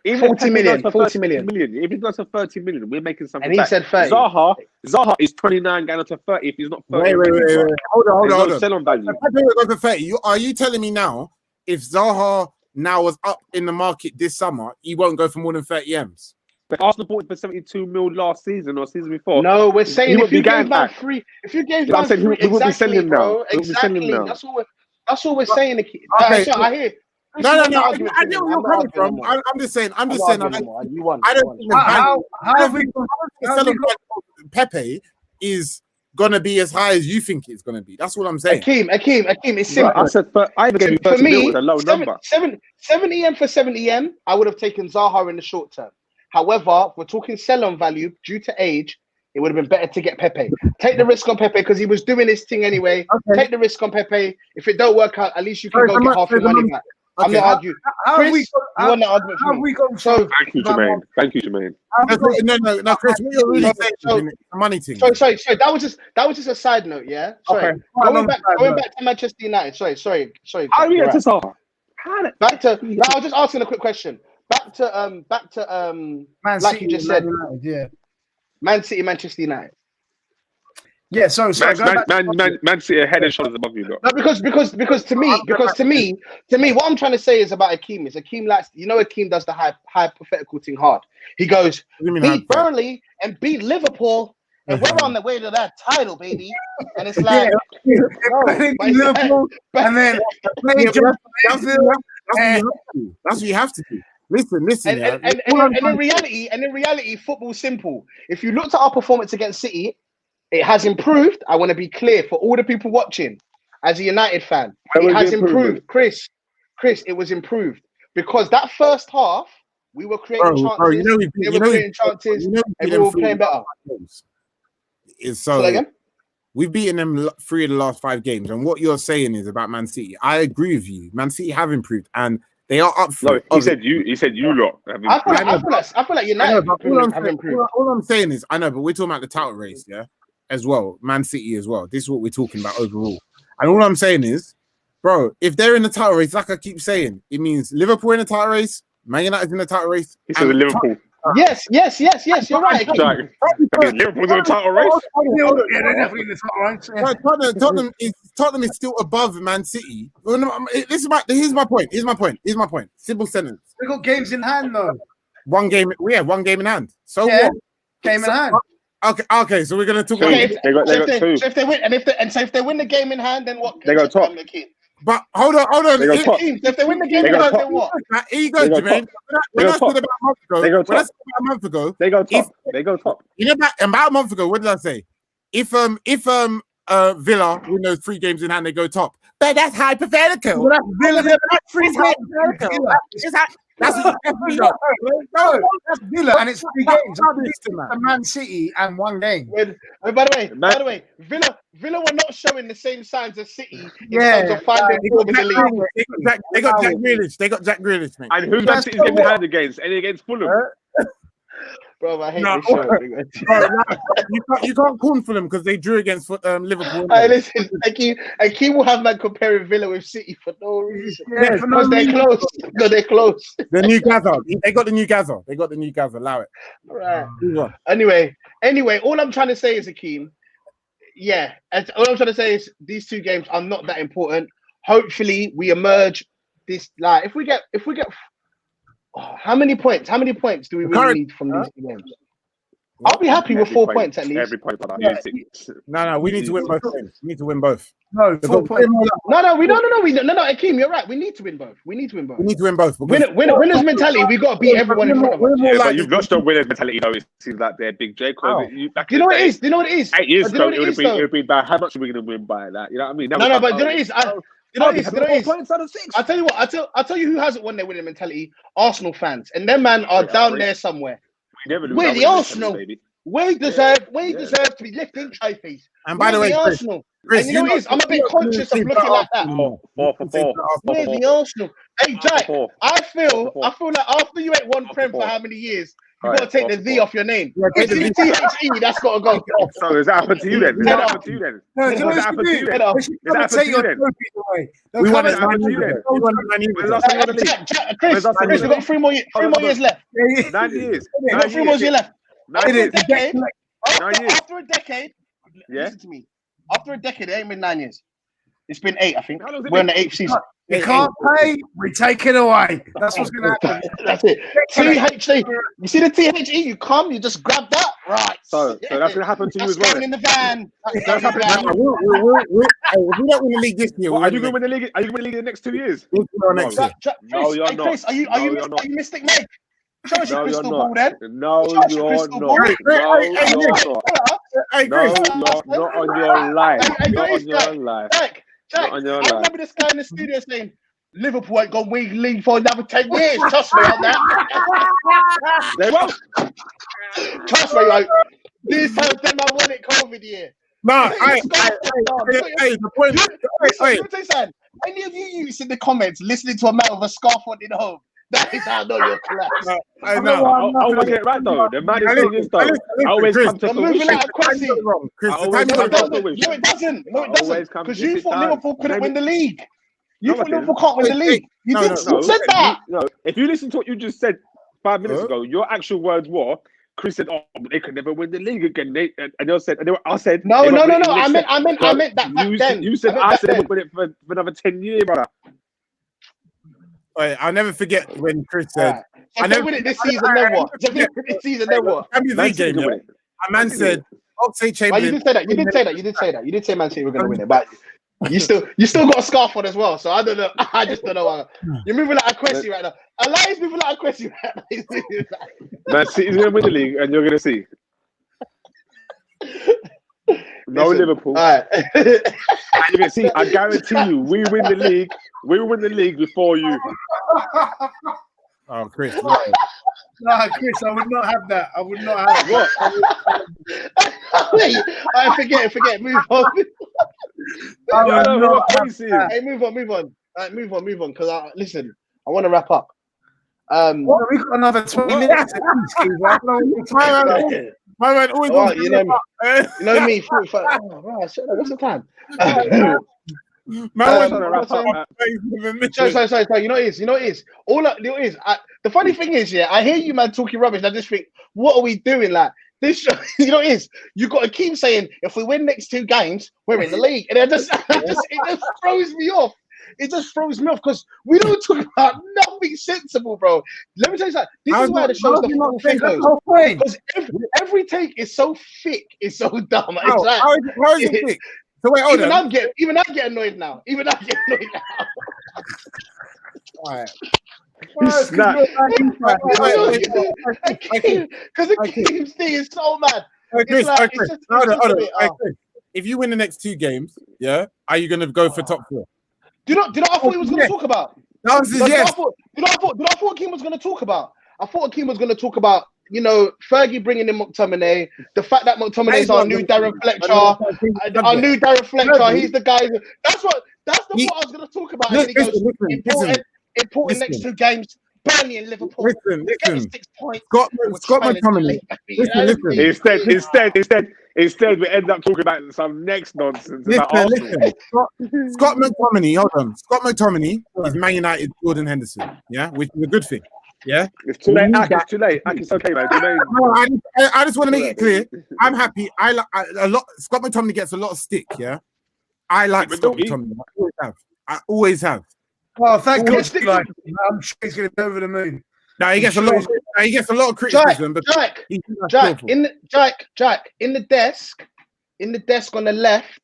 Even 40 million. 40 million. If he goes for 30 million, we're making something. And he said 30. Zaha is 29 going up to 30 if he's not 30. Wait. Hold on. Sell on value. For 30. Are you telling me now, if Zaha now was up in the market this summer, he won't go for more than 30 M's? But Arsenal bought him for 72 mil last season or season before. No, we're saying if you gave man free, he would be selling him now. Exactly. That's what we're saying. Okay. I hear. No. I know where you're coming from. I'm just saying. I don't think how have we Pepe is gonna be as high as you think it's gonna be. That's what I'm saying. Akeem, it's simple. I said, but I gave you 30 mil with a low number. 70 M for 70 M. I would have taken Zaha in the short term. However, we're talking sell-on value due to age. It would have been better to get Pepe. Take the risk on Pepe because he was doing his thing anyway. Okay. Take the risk on Pepe. If it don't work out, at least you can go get half your money back. I'm not arguing. Chris, you want that argument for me? Thank you, Jermaine. No, Chris, what you're really saying is the money thing. Sorry. That was just a side note, yeah? Sorry. Okay. Going back to Manchester United. Sorry. How do you get to Zaha? I was just asking a quick question. Back to Man like City, you just said, United, yeah. Man City, Manchester United. Yeah, sorry. Man City are head and shoulders above you, though. No, because to me, what I'm trying to say is about Akeem is Akeem likes, Akeem does the hypothetical thing hard. He goes, beat Burnley and beat Liverpool, and we're on the way to that title, baby. And it's like, Liverpool, and then that's what you have to do. Listen. And in reality, football's simple. If you looked at our performance against City, it has improved. I want to be clear for all the people watching, as a United fan, it has improved. Chris, it was improved because that first half we were creating chances. And we were playing better. So we've beaten them 3 of the last 5 games, and what you're saying is about Man City. I agree with you. Man City have improved, and they are up for it. He said you lot. I feel like United have improved. All I'm saying is, I know, but we're talking about the title race, yeah, as well. Man City as well. This is what we're talking about overall. And all I'm saying is, bro, if they're in the title race, like I keep saying, it means Liverpool in the title race, Man United in the title race. He said Liverpool. Yes. You're right. Liverpool's in the title race. Tottenham is still above Man City. Here's my point. Simple sentence. We got games in hand though. One game in hand. So yeah, what? Game in hand. Okay. So we're gonna talk about. They got two. So if they win, if they win the game in hand, then what? They go top. But hold on. They go top. If they win the game in hand, then what? Here you go, Jermaine. When I said about a month ago, they go top. They go top. About a month ago, what did I say? If Villa win those 3 games in hand, they go top. But that's hypothetical. Well, that's Villa. That's Villa, and it's 3 games. It's Man City and 1 game. By the way, Villa were not showing the same signs as City in terms of finding form in the league. They got Jack Grealish. They got Jack Grealish, mate. And who's Man City's game in hand against? Any against Fulham? Bro, I hate this show. You can't call them Fulham because they drew against Liverpool. Listen, Akeem will have man comparing Villa with City for no reason. Yeah, because they're close. No, they're close. The new Gaza. They got the new Gaza. Allow it. All right. Anyway, all I'm trying to say is, Akeem, all I'm trying to say is these 2 games are not that important. Hopefully, we emerge this. Like, if we get. How many points do we really need from these 2 games? I'll be happy with 4 points at least. Every point. No, we need to win both games. We need to win both. No, 4 points. No, Akeem, you're right. We need to win both. We need to win both. Winner's mentality. We got to beat everyone in front of us. But you've lost your winner's mentality, though. It seems like they're big J. You know what it is? 8 years ago, it would be by how much are we going to win by that? You know what I mean? No, but you know what it is? You know what it is? Points out of 6. I'll tell you what. I'll tell you who hasn't won their winning mentality. Arsenal fans, and them man are down there somewhere. We're the Arsenal. We deserve to be lifting trophies. And by the way, Arsenal. Chris, And you know what it is? I'm a bit conscious of looking like that. 4 for 4. Yeah, the Arsenal. Hey, Jack, I feel like after you ain't won Prem for how many years, you got to take the V off your name. Yeah, It's the THE, that's got to go. So does that happen to you then? Does that happen to you then? No, Does do you know that what happen to you you do? then? They should come and take your trophies away. We won Does it that happen to you then? We won it 9 years When's ago. last time you won the league? Chris, we've got 3 more years left. 9 years. We've got 3 more years left. 9 After a years. decade, 9 years. after a decade, Yeah. listen to me. After a decade, it ain't been 9 years. It's been 8, I think. How long's it We're in been? the 8th season. You can't pay, we take it away. That's what's going to happen. That's it. THE. You see the THE? You come, you just grab that. Right. So that's gonna happen to you as well. Going in the van. That's happening. If we don't win the league this year, Are you going to win the league? Are you going to win the league in the next 2 years? we'll win next year. No, you're not. Chris, are you Mystic Meg? Show us your No, you're crystal ball then. not. No, Show us your you're crystal not. ball. No, you're not. Hey, No, Chris. you're not on your life. Hey, Not Chris, on your life. Jack, on your I life. remember this guy in the studio saying, Liverpool ain't going to win league for another 10 years. Trust me on that. They won't. Trust me, like, this time them I won it COVID year. No, hey, the point. Let me tell you something. Any of you use in the comments listening to a man with a scarf on in home, that is how I know you're collapsed. I know. I'll get it right though. The maddest thing is though, I always come to You're moving like a Kwesi. Chris, I the always time come you to got the wish. No, it doesn't. No, it Always doesn't. come Because to you this thought time. Liverpool couldn't Maybe- win the league. You No, thought I didn't. Liverpool can't win the league. You No, said that. No, if you listen to what you just said 5 minutes ago, your actual words were, Chris said, "Oh, they could never win the league again." I said, No. they won't win it I next meant year. that back You then. You said I said they would win it for another 10 years, brother. I'll never forget when Chris said, If they win it this season, then what? If they win it this season, then what? Champions Man League City game, can yeah? win it. A man said, Oxlade But you Chamberlain. did say that. You did say Man City were going to win it, but you still got a scarf on as well. So I don't know. I just don't know. You're moving like a Kwesi right now. Elias moving like a Kwesi right now. Man City's going to win the league, and you're going to see. No Listen, Liverpool. All right. You can see. I guarantee you, we win the league. We will win the league before you. Oh, Chris. No, Chris, I would not have that. I would not have What? Wait, I forget. Move on. I don't know what Chris is. Hey, move on. All right, move on. Because listen, I want to wrap up. Well, we've got another 20 minutes. My man always Well, wants you to know me. 45. Oh, right, shut up. What's the time? Man, Sorry. You know what it is. The funny thing is, yeah, I hear you, man, talking rubbish. And I just think, what are we doing? Like this, show, you know what it is. You got to keep saying, if we win next 2 games, we're in the league, and it just throws me off. It just throws me off because we don't talk about nothing sensible, bro. Let me tell you something. This is why the show's the full thing goes. Because every take is so thick, it's so dumb. It's like, how is it thick? So wait, hold on. Even I get annoyed now. All right. He's snapped. Because the Akeem's thing is so mad. Chris, It's like- Chris, it's just- hold it's just a on. bit, Hey, Chris, if you win the next 2 games, yeah, are you going to go for top 4? Do you know what I thought he was going to talk about? The answer is yes. Do you know what Akeem was going to talk about? I thought Akeem was going to talk about, Fergie bringing in McTominay, the fact that McTominay is our new Darren Fletcher, he's the guy. That's what I was going to talk about. And he goes, important next 2 games, Burnley and Liverpool. Listen. 6 points. Scott McTominay. Listen. Instead, we end up talking about some next nonsense about Arsenal. Listen. Scott McTominay, hold on. Scott McTominay is Man United Jordan Henderson, yeah, which is a good thing. Yeah, It's too late. It's too late. It's okay, man. No, I just want to make it clear. I'm happy. I like a lot. Scott McTominay gets a lot of stick. Yeah, I like Scott McTominay. I always have. Oh, thank God. I'm sure he's going to be over the moon. Now he gets a lot. He gets a lot of criticism. But Jack, in the desk on the left.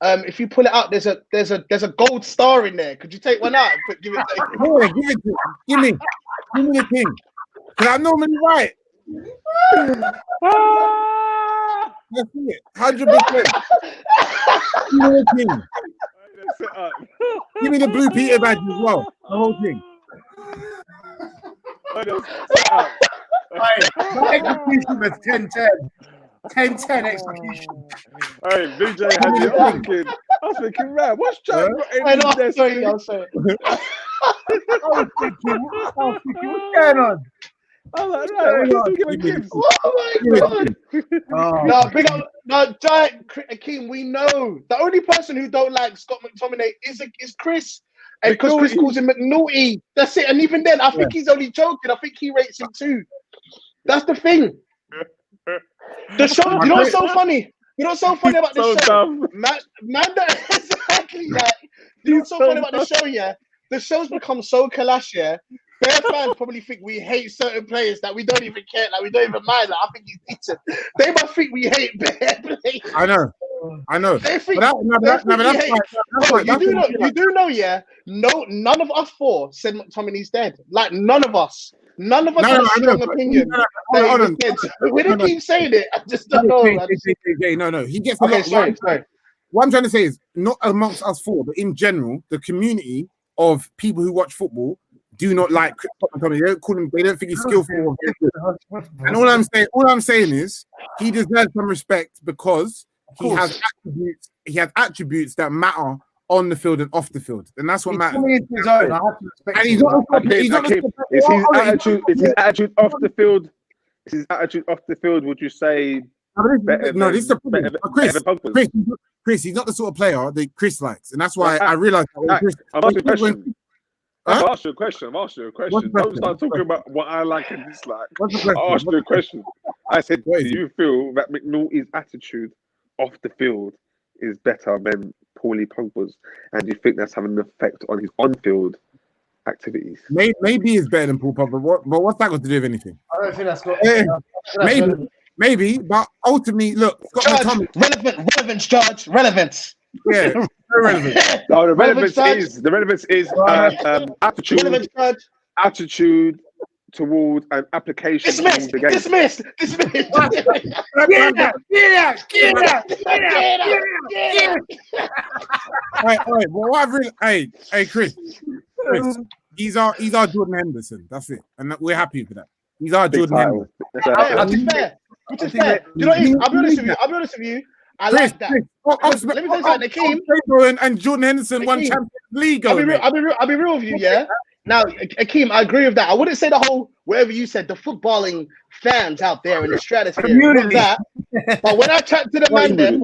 If you pull it out, there's a gold star in there. Could you take one out and give it? Give me the thing. Because I'm normally right. That's it. 100%. Give me the thing. Give me the blue Peter badge as well. The whole thing. My execution was 10-10. 10-10 execution. Hey, Big J had me thinking, man, what's Jack got I in know. his desk? Sorry, I'm sorry. I was thinking, what's going on? I was like, right, he's still giving gifts. Oh my god! Oh, No, big up, no, Giant Akeem. We know the only person who don't like Scott McTominay is Chris, and because Chris calls him McNaughty. That's it. And even then, I think he's only joking. I think he rates him too. That's the thing. The show. You know what's so funny? You know what's so funny about the So show? dumb. Man, exactly. Like, you know what's so funny about the show? Yeah, the show's become so clash. Yeah. Bare fans probably think we hate certain players that we don't even care, like we don't even mind. Like, I think he's decent. They must think we hate bare players. I know. They think, you do know, yeah. No, none of us four said McTominay's dead. Like none of us had a strong opinion. We didn't keep saying it. I just don't know. No. He gets a lot. Sorry. What I'm trying to say is, not amongst us four, but in general, the community of people who watch football do not like McTominay. They don't call him. They don't think he's skillful. And all I'm saying is, he deserves some respect because he has attributes that matter on the field and off the field, and that's what matters. And he's not. Is his attitude off the field? Is his attitude off the field? Would you say? This is the problem. Chris, he's not the sort of player that Chris likes, and that's why I realized. I'll ask you a question. Don't start talking about what I like and dislike. I'll ask you a question. I said, do you feel that McNaughty's attitude off the field is better than Paulie Pogba's? And do you think that's having an effect on his on-field activities? Maybe he's better than Paul Pogba, but what's that got to do with anything? I don't think that's got. Maybe, but ultimately, look, relevance, George, relevance. Yeah, relevant. No, the relevance is attitude toward an application. Dismissed. All right. Well, what I've really, hey, Chris, he's our Jordan Henderson. That's it, and we're happy for that. He's our Jordan Henderson. Which is fair. You know, I'll be honest with you. I like that. Let me tell you something, Akeem. And Jordan Henderson won Champions League. I'll be real with you, yeah. Now, Akeem, I agree with that. I wouldn't say the whole whatever you said, the footballing fans out there in the stratosphere. That. But when I chat to the man them,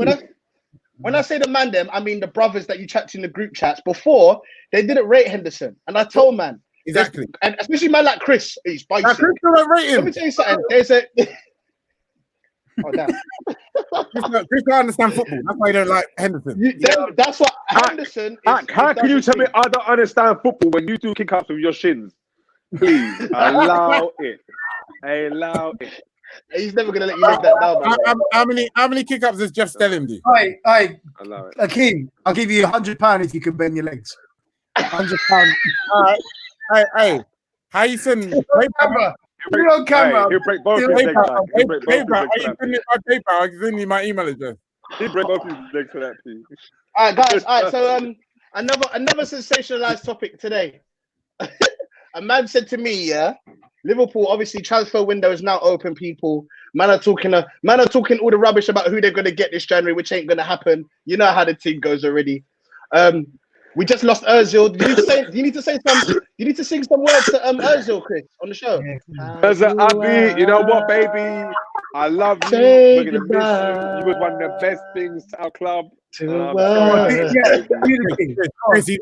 when I say the man them, I mean the brothers that you chat to in the group chats. Before they didn't rate Henderson, and I told man exactly, and especially man like Chris, he's spicy. Chris don't rate him. Let me tell you something. There's a. Oh damn! Chris don't understand football. That's why you don't like Henderson. That's what Henderson. How can you tell me I don't understand football when you do kick ups with your shins? Please allow it. He's never gonna let you live that down. How many kick ups does Jeff Stelling do? Hey, Allow it. Akeem, I'll give you £100 if you can bend your legs. £100. All right. Hey, how you send? Put it on camera. He'll break both his legs. I can send you my email address. He'll break both his legs for that, please. All right, guys. All right, so another sensationalized topic today. A man said to me, yeah, Liverpool obviously transfer window is now open. People, man are talking all the rubbish about who they're gonna get this January, which ain't gonna happen. You know how the team goes already. We just lost Ozil. You need to sing some words to Ozil, Chris, on the show. Ozil, you know what, baby? I love you. We're gonna miss you. You was one of the best things to our club. Chris, he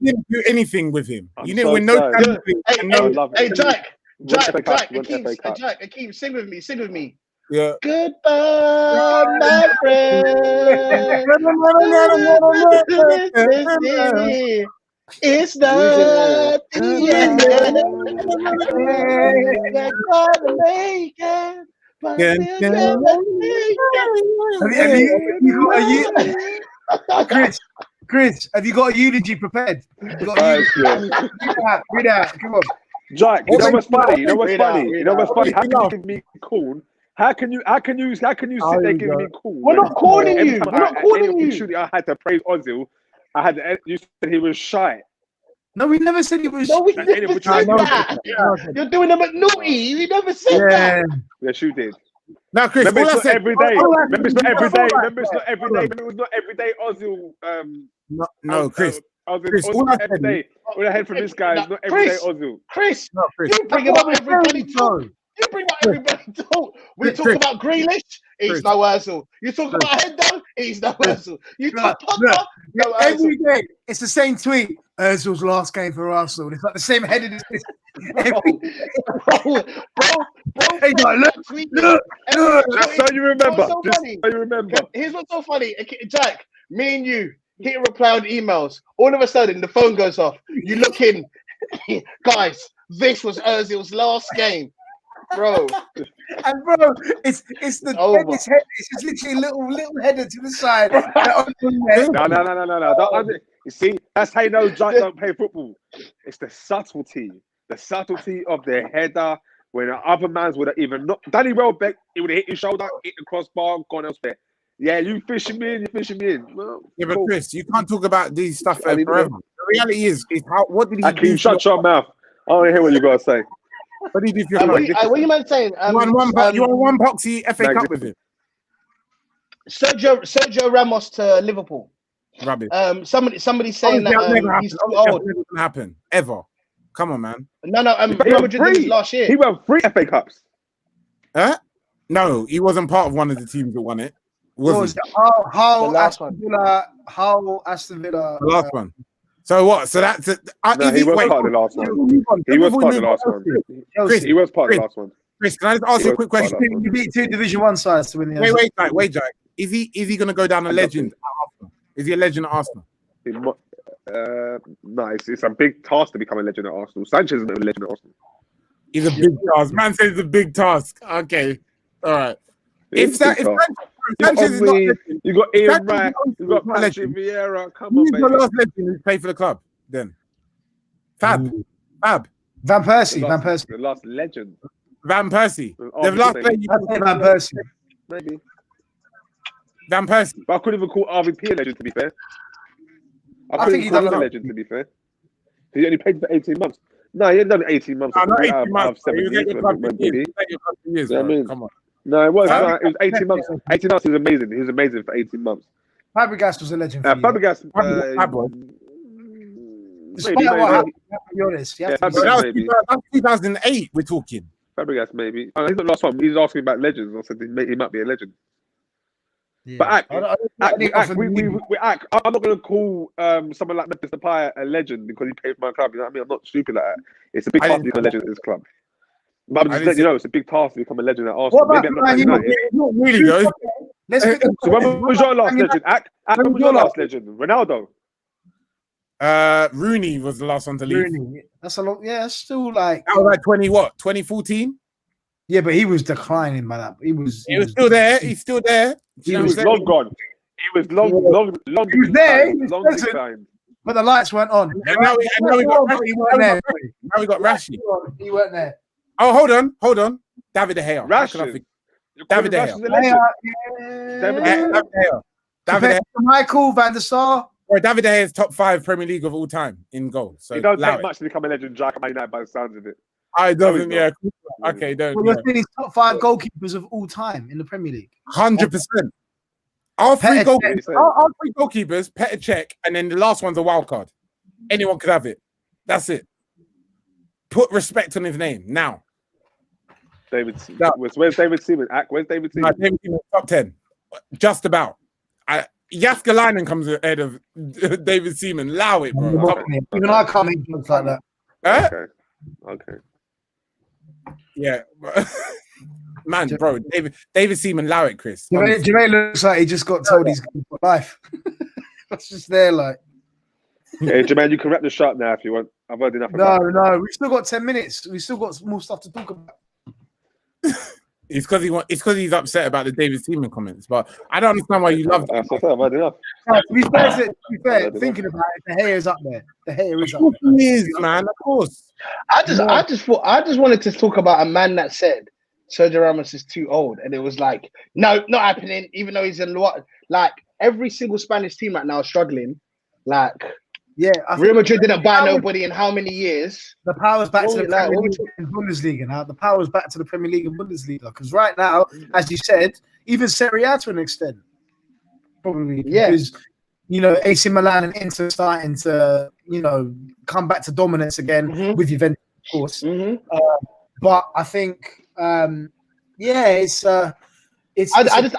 didn't do anything with him. You didn't win no. Hey, Jack, Akeem, sing with me. Yeah. Goodbye, my friend. It's not the end. We're gonna make it. But we're gonna make it. Chris, have you got a eulogy prepared? Read out. Come on. Jack, you know what's funny? How can you give me cool? How can you sit there giving me cool? We're not calling you. I had to praise Ozil. You said he was shy. No, we never said he was. No, we never said that. You're doing a McNaughty. We never said that. Yes, you did. Now, Chris, Remember, all it's I not said, every day. Remember, it's not every day. Hold on. Remember, it's not every day. Remember, it was not every day. Ozil. no, Chris. Ozil all I every said day. All I heard from this guy is not every day. Ozil. Chris, No, Chris. you bring That's about what we're everybody saying, talk. bro. You bring about everybody talk. We Chris, talk Chris. about Grealish, he's Chris. no Ozil. You talk Chris. about Hendo, he's no Chris. Ozil. You Look, talk look, Pogba, no Ozil. Every day, it's the same tweet. Ozil's last game for Arsenal. It's like the same headed. Bro, Hey, no, look, tweet look. That's how you remember. What's so Just funny? so you remember. Here's what's so funny, Jack. Me and you hit a reply on emails. All of a sudden, the phone goes off. You look in, guys. This was Ozil's last game, bro. And bro, it's the Oh deadest head. It's just literally a little header to the side. No. You see, that's how you know Jack don't play football. It's the subtlety of the header. When the other man's would have even not Danny Welbeck, he would have hit his shoulder, hit the crossbar, gone elsewhere. Yeah, you fishing me in. Well, Yeah, but cool. Chris, you can't talk about these stuff I mean, forever. The reality is how. What did he do? Akeem, shut your mouth. I want to hear what you got to say. What did he do for your club? What you man saying? You won one boxy FA Cup with him. Sergio Ramos to Liverpool. Rubbish. Somebody saying that he's too old. Never gonna happen ever. Come on, man. No. He Real won Madrid did this last year. He won 3 FA Cups. Huh? No, he wasn't part of one of the teams that won it. Was he? How The last Aston Villa. The last one. So what? So that's it. No, he was part of the last one. He was part of the last one. Chris, He was part of the last one. Chris, can I just ask you a quick question? You beat 2 Division 1 sides to win the Wait, Jack. Is he going to go down a legend at Arsenal? Is he a legend at Arsenal? No, it's a big task to become a legend at Arsenal. Sanchez isn't a legend at Arsenal. He's a big task. Man says it's a big task. Okay, all right. If Sanchez is not, you got Ian Wright, you got Patrick Vieira. Come on, who's baby. the last legend who played for the club? Then Fab. Van Persie. The last legend. Van Persie. Oh, The last player you I'd say Van Persie. Maybe. Van Persie. But I couldn't even call RVP a legend, to be fair. I think he's call done him a legend, to be fair. He only played for 18 months. No, he hadn't done 18 months. No, not 18 Out months. of 7 He was years. at your club for when did he? years. He was at your club for years, Yeah, I bro. mean- Come on. No, it was. Fabregas- It was 18 months. 18 months. He was amazing. He was amazing for 18 months. Fabregas was a legend. For you. Fabregas. Despite maybe. what happened, you have to be honest. You have to be Fabregas, honest. maybe. That's 2008 we're talking. Fabregas, maybe. Oh, he's not the last one. He's asking about legends. I said he might be a legend. Yeah. But I don't think I'm often- not going to call someone like Memphis Depay a legend because he played for my club. You know what I mean? I'm not stupid like that. It's a big I task to didn't become a legend at this club. But I'm I just didn't letting you know, it's a big task to become a legend at Arsenal. What about Maybe I'm not Man United. Not really, though. Let's pick So when was your last legend? When was your last legend? Ronaldo. Rooney was the last one to leave. Rooney. That's a lot. Yeah, it's still like. That was like 2014? Yeah, but he was declining by that. He was Still there. He's still there. He was long gone. He was long He was there, he was long present. declined. But the lights weren't on. And now we got He weren't there. Now we got Rashi. He weren't there. Oh, hold on. David De Gea. How can I Rashford. forget? David De Gea. Rashford's a legend. David De Gea. David De Gea. Michael Van der Sar. Or David De Gea is top 5 Premier League of all time in goals. So He don't allow take it. much to become a legend, Jack. I know by the sounds of it. I doesn't. No, Yeah. he's Okay. Don't. Well, you're saying he's top 5 goalkeepers of all time in the Premier League. 100%. Our three Petr goalkeepers. Cech. Our 3 goalkeepers. Petr Cech, and then the last one's a wild card. Anyone could have it. That's it. Put respect on his name now. Where's David Seaman? Where's David Seaman? David Seaman, top 10. Just about. Jaskalainen comes ahead of David Seaman. Allow it, bro. Come on. Even I can't make jokes like that. Huh? Okay. Yeah. Man, bro. David Seaman, allow it, Chris. Jermaine looks like he just got told he's going for life. That's just there, like. Hey, Jermaine, you can wrap the shot now if you want. I've heard enough. No. We've still got 10 minutes. We've still got more stuff to talk about. It's because he's upset about the David Seaman comments, but I don't understand why you love I've heard enough. To be fair, thinking about it, the hair is up there. The hair is up Of there. course he is, man. Of course. I just wanted to talk about a man that said Sergio Ramos is too old, and it was like, no, not happening. Even though he's in what, like every single Spanish team right now is struggling. Like Yeah, I Real think Madrid didn't buy nobody in how many years? the power's back What to we the like, Premier what we League and Bundesliga now. The power's back to the Premier League and Bundesliga because right now, as you said, even Serie A to an extent, probably Yeah. because AC Milan and Inter starting to come back to dominance again with Juventus, of course. But I think, it's. I just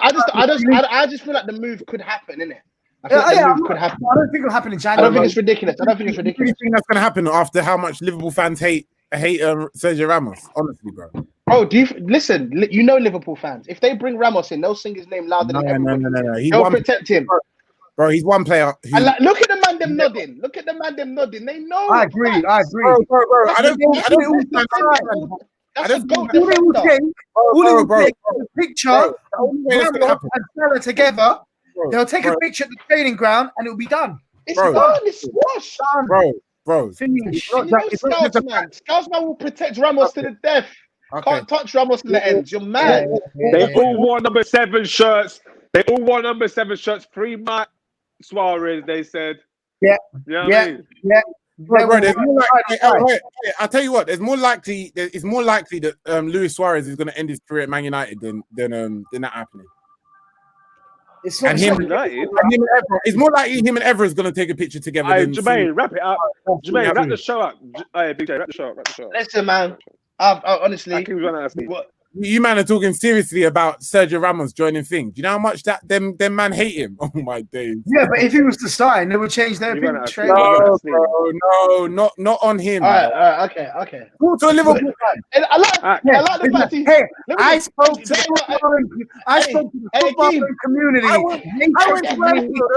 feel like the move could happen, innit? I feel like the move could happen. I don't think it'll happen in I January. don't think it's ridiculous. I don't think it's You ridiculous. think that's going to happen after how much Liverpool fans hate Sergio Ramos? Honestly, bro. Bro, listen? You know Liverpool fans. If they bring Ramos in, they'll sing his name louder than everybody. No. They'll protect him. Bro, he's one player. And look at the man them nodding. Look at the man them nodding. They know. I agree. Bro. I don't think All they will take is a picture of Ramos and Salah together. They'll take a picture at the training ground and it'll be done. It's done. It's squashed. Bro. Finish. Scouts man will protect Ramos to the death. Can't touch Ramos in the ends. You're mad. They all wore number 7 shirts. Pre-Matt Suarez, they said. Yeah. You know what I mean? Bro, there's more I'll tell you what. It's more likely that Luis Suarez is going to end his career at Man United than that happening. It's more likely him and Evra is going to take a picture together. Jermaine, wrap it up. Jermaine, wrap the show up. Big J, wrap the show up. Listen, man. Honestly, you man are talking seriously about Sergio Ramos joining things. Do you know how much that them man hate him? Oh my days. Yeah, but if he was to sign, they would change their opinion. No, bro, not on him. All right, okay. Talk to a Liverpool fan. I like the fact I spoke to the football community. I went to Anfield.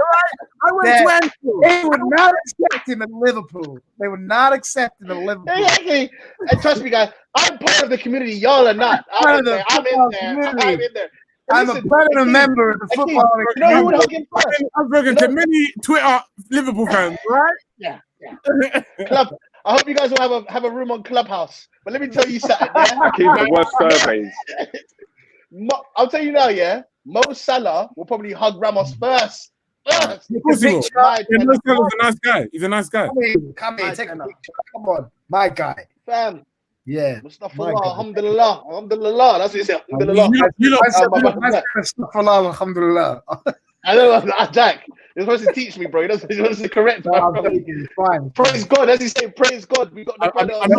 They would not accept him in Liverpool. Hey, and trust me, guys, I'm part of the community. Y'all are not. I'm in there. I'm a permanent member of the football community. I'm talking to many Twitter Liverpool fans, right? Yeah. Club. I hope you guys will have a room on Clubhouse. But let me tell you something. I keep the worst surveys. I'll tell you now, yeah. Mo Salah will probably hug Ramos first. Mo Salah's a nice guy. He's a nice guy. Come here, take a picture. Come on, my guy. Fam. Yeah. Alhamdulillah. That's what he said. Alhamdulillah. Alhamdulillah. I know, Jack. He's supposed to teach me, bro. He wants to correct me. Fine. Praise God. As he said, praise God. We got the brother on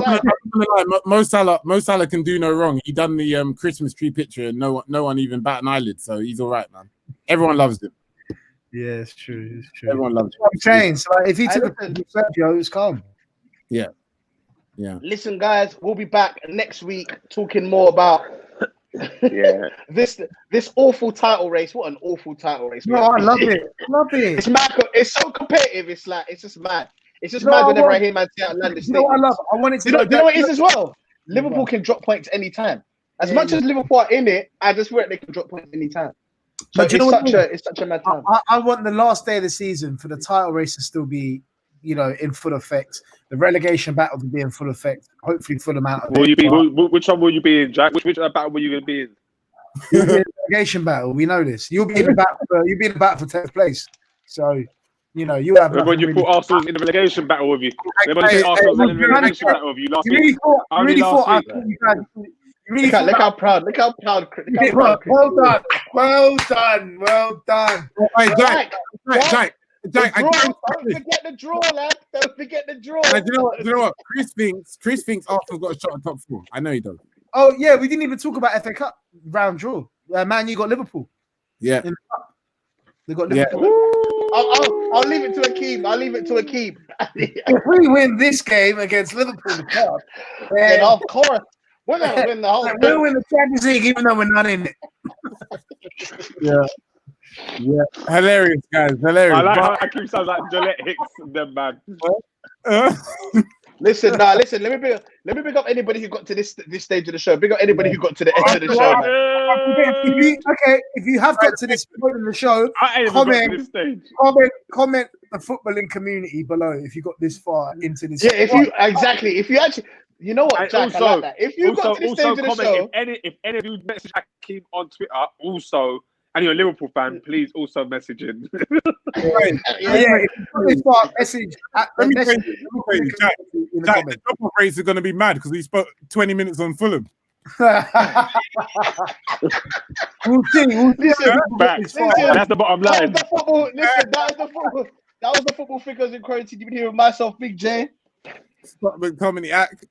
Mo Salah can do no wrong. He done the Christmas tree picture and no one even bat an eyelid. So he's all right, man. Everyone loves him. Yeah, it's true. Everyone loves him. I'm saying, so if he took a picture of Sergio, it's calm. Yeah. Listen, guys, we'll be back next week talking more about this awful title race. What an awful title race! No, I love it. It's mad. It's so competitive. It's just mad. It's just mad whenever I hear man say Atlanta State. You know what I love? I wanted to. You know what it is as well. Liverpool can drop points anytime. As much as Liverpool are in it, I just swear they can drop points anytime. So it's such a mad time. I want the last day of the season for the title race to still be, in full effect. The relegation battle to be in full effect. Hopefully, full amount of. Which one will you be in, Jack? Which battle will you going to be in? You'll be in the relegation battle. We know this. You'll be in the battle. You'll be in the battle for 10th place. So, you have. When you put Arsenal in the relegation battle with you, Arsenal in the relegation battle with you last week. You really thought Look how proud. Well done. Hey, Jack. Don't forget the draw, lad. Don't forget the draw. You know what? Chris thinks Arsenal got a shot at top 4. I know he does. Oh yeah, we didn't even talk about FA Cup round draw. Man, you got Liverpool. Yeah. They got Liverpool. Yeah. I'll leave it to Akeem. If we win this game against Liverpool, then of course we're gonna win the whole thing. We'll win the Champions League, even though we're not in it. Yeah, hilarious, guys. Hilarious. I like how Akeem sounds like Gillette Hicks and them, man. Listen. Let me pick up anybody who got to this stage of the show. Pick up anybody who got to the end of the show. If you have got to this point in the show, comment the footballing community below. If you got this far into this, if you actually, you know what, Jack, I like that. If you got to this stage of the show, if any of you message Akeem on Twitter, also. and you're a Liverpool fan, please also message in. It's got message. Let me Message tell you, Jack, in the the comments. double race are going to be mad because he spoke 20 minutes on Fulham. We'll see. Back. That's the bottom That was line. the football. Listen, that was the football. That was the football figures in currency. You've been hearing myself, Big J. Stop becoming act.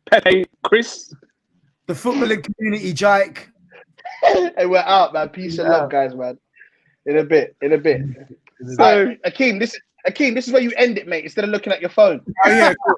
Pepe, Chris. The footballing community, Jake. Hey, we're out, man. Peace and love, guys, man. In a bit. So, Akeem, this is where you end it, mate. Instead of looking at your phone. Oh, yeah. Cool.